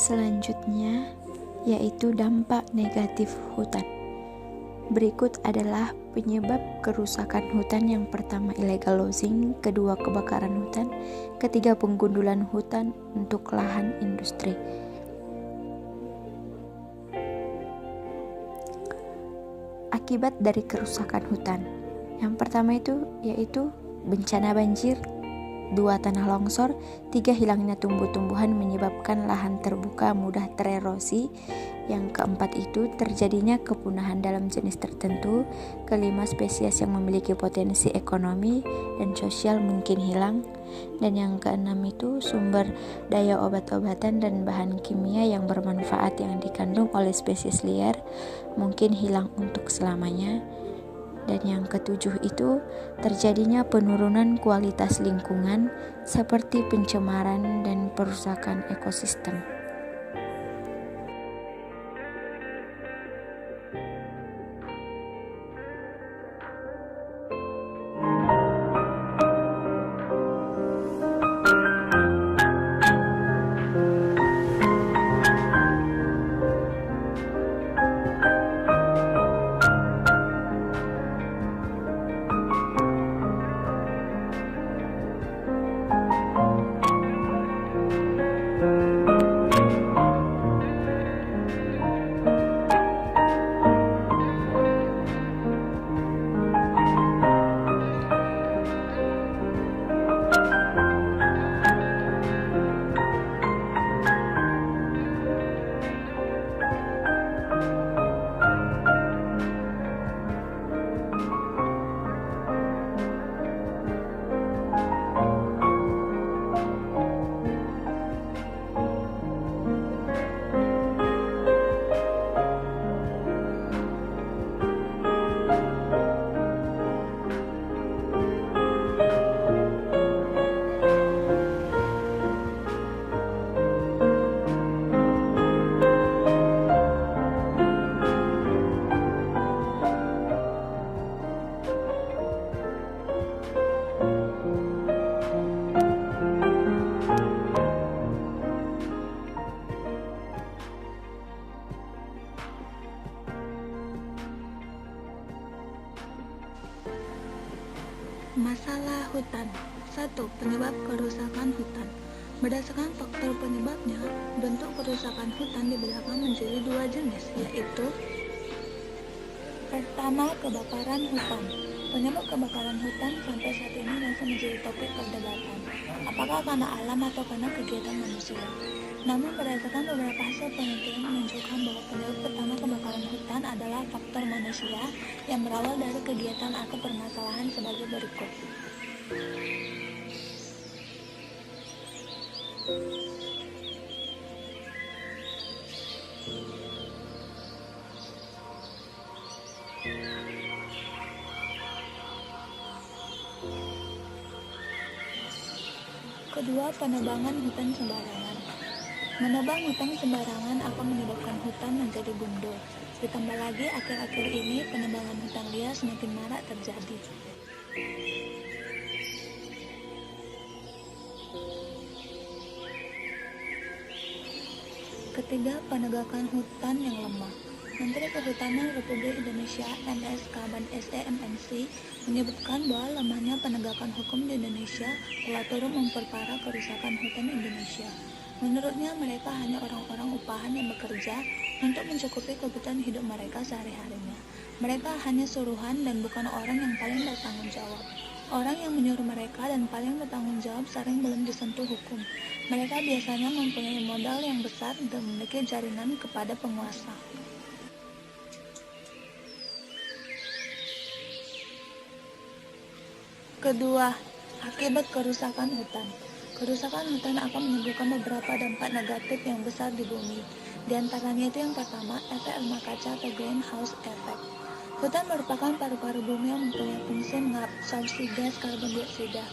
Selanjutnya, yaitu dampak negatif hutan. Berikut adalah penyebab kerusakan hutan. Yang pertama, illegal logging, kedua, kebakaran hutan, ketiga, penggundulan hutan untuk lahan industri. Akibat dari kerusakan hutan. Yang pertama yaitu bencana banjir, 2, tanah longsor, 3, hilangnya tumbuh-tumbuhan menyebabkan lahan terbuka mudah tererosi. Yang keempat terjadinya kepunahan dalam jenis tertentu. Kelima, spesies yang memiliki potensi ekonomi dan sosial mungkin hilang. Dan yang keenam sumber daya obat-obatan dan bahan kimia yang bermanfaat yang dikandung oleh spesies liar mungkin hilang untuk selamanya. Dan yang ketujuh terjadinya penurunan kualitas lingkungan seperti pencemaran dan perusakan ekosistem. Masalah hutan. 1. Penyebab kerusakan hutan. Berdasarkan faktor penyebabnya, bentuk kerusakan hutan dibedakan menjadi 2 jenis, yaitu pertama, kebakaran hutan. Penyebab kebakaran hutan sampai saat ini masih menjadi topik perdebatan, apakah karena alam atau karena kegiatan manusia. Namun berdasarkan beberapa hasil penelitian menunjukkan bahwa penyebab pertama kebakaran hutan adalah faktor manusia yang berawal dari kegiatan atau permasalahan sebagai berikut. Kedua, penebangan hutan sembarangan. Menebang hutan sembarangan akan menyebabkan hutan menjadi gundul. Ditambah lagi, akhir-akhir ini penebangan hutan liar semakin marak terjadi. Ketiga, penegakan hutan yang lemah. Menteri Kehutanan Republik Indonesia MSK dan SEMNC menyebutkan bahwa lemahnya penegakan hukum di Indonesia telah turut memperparah kerusakan hutan Indonesia. Menurutnya, mereka hanya orang-orang upahan yang bekerja untuk mencukupi kebutuhan hidup mereka sehari-harinya. Mereka hanya suruhan dan bukan orang yang paling bertanggung jawab. Orang yang menyuruh mereka dan paling bertanggung jawab sering belum disentuh hukum. Mereka biasanya mempunyai modal yang besar dan memiliki jaringan kepada penguasa. Kedua, akibat kerusakan hutan. Kerusakan hutan akan menimbulkan beberapa dampak negatif yang besar di bumi. Di antaranya yang pertama, efek rumah kaca atau greenhouse effect. Hutan merupakan paru-paru bumi yang mempunyai fungsi mengabsorpsi gas karbon dioksida.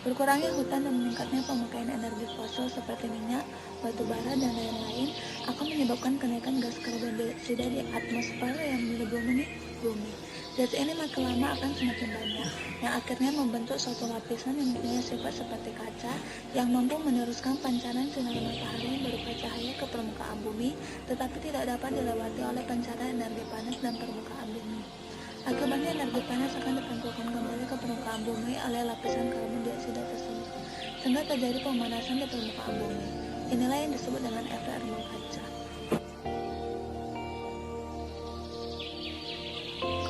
Berkurangnya hutan dan meningkatnya pemakaian energi fosil seperti minyak, batu bara, dan lain-lain akan menyebabkan kenaikan gas karbon dioksida di atmosfer yang melindungi bumi. Zat ini makin lama akan semakin banyak, yang akhirnya membentuk suatu lapisan yang mempunyai sifat seperti kaca yang mampu meneruskan pancaran sinar matahari berupa cahaya ke permukaan bumi, tetapi tidak dapat dilewati oleh pancaran energi panas dan permukaan bumi. Akibatnya energi panas akan dipantulkan kembali ke permukaan bumi oleh lapisan karbon dioksida tersebut, sehingga terjadi pemanasan di permukaan bumi. Inilah yang disebut dengan efek rumah kaca.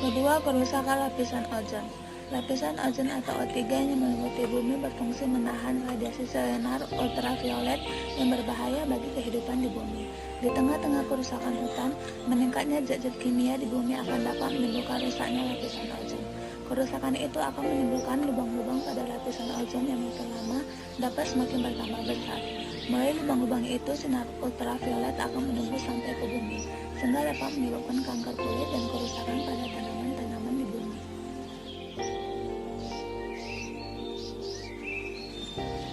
Kedua, kerusakan lapisan ozon. Lapisan ozon atau O3 yang meliputi bumi berfungsi menahan radiasi sinar ultraviolet yang berbahaya bagi kehidupan di bumi. Di tengah-tengah kerusakan hutan, meningkatnya zat-zat kimia di bumi akan dapat menimbulkan rusaknya lapisan ozon. Kerusakan itu akan menimbulkan lubang-lubang pada lapisan ozon yang makin lama dapat semakin bertambah besar. Melalui lubang-lubang itu, sinar ultraviolet akan menembus sampai ke bumi, sehingga dapat menyebabkan kanker kulit dan kerusakan pada tanaman-tanaman di bumi.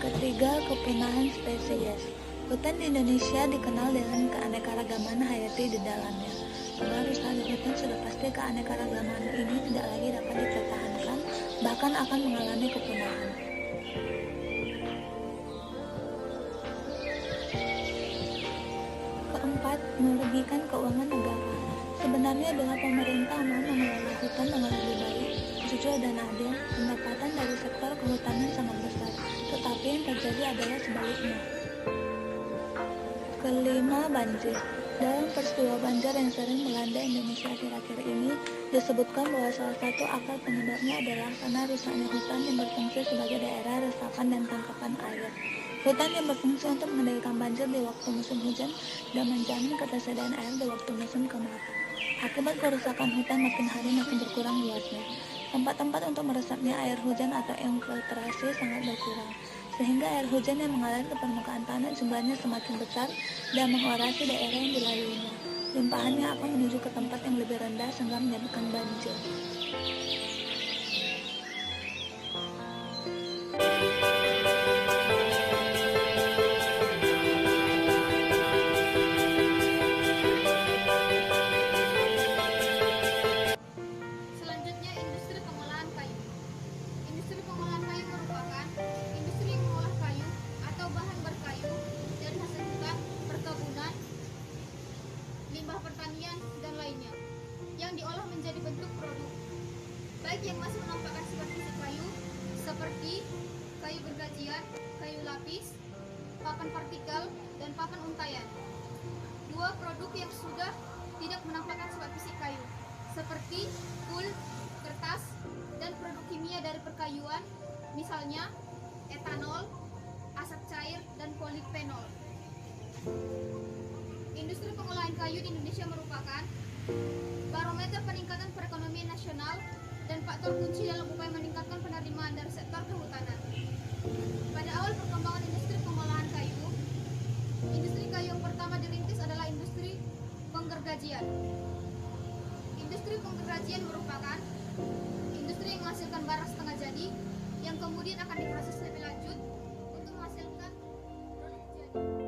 Ketiga, kepunahan spesies. Hutan di Indonesia dikenal dengan keanekaragaman hayati di dalamnya. Setelah rusak di hutan, sudah pasti keanekaragaman ini tidak lagi dapat dipertahankan, bahkan akan mengalami kepunahan. Keempat, merugikan keuangan negara. Sebenarnya bila pemerintah mau mengelola hutan dengan lebih baik, jujur dan adil, pendapatan dari sektor kehutanan sangat besar, tetapi yang terjadi adalah sebaliknya. Kelima, banjir. Dalam peristiwa banjir yang sering melanda Indonesia akhir-akhir ini, disebutkan bahwa salah satu akar penyebabnya adalah karena rusaknya hutan yang berfungsi sebagai daerah resapan dan tangkapan air. Hutan yang berfungsi untuk mengendalikan banjir di waktu musim hujan dan menjamin ketersediaan air di waktu musim kemarau. Akibat kerusakan hutan makin hari makin berkurang luasnya. Tempat-tempat untuk meresapnya air hujan atau infiltrasi sangat berkurang, sehingga air hujan yang mengalir ke permukaan tanah jumlahnya semakin besar dan mengorasi daerah yang dilaluinya. Limpahannya akan menuju ke tempat yang lebih rendah sehingga menyebabkan banjir. Selanjutnya, industri pengolahan kayu. Industri pengolahan kayu merupakan industri yang mengolah kayu atau bahan berkayu dari hasil hutan, perkebunan, limbah pertanian, dan lainnya, yang diolah menjadi bentuk produk, baik yang masih menampakkan sifat fisik kayu, seperti kayu gergajian, kayu lapis, papan partikel, dan papan untayan. Dua, produk yang sudah tidak menampakkan sifat fisik kayu, seperti wool, kertas, dan produk kimia dari perkayuan, misalnya etanol, asap cair, dan polifenol. Industri pengolahan kayu di Indonesia merupakan barometer peningkatan perekonomian nasional dan faktor kunci dalam upaya meningkatkan penerimaan dari sektor kehutanan. Pada awal perkembangan industri pengolahan kayu, industri kayu yang pertama dirintis adalah industri penggergajian. Industri penggergajian merupakan industri yang menghasilkan barang setengah jadi yang kemudian akan diproses lebih lanjut untuk menghasilkan produk jadi.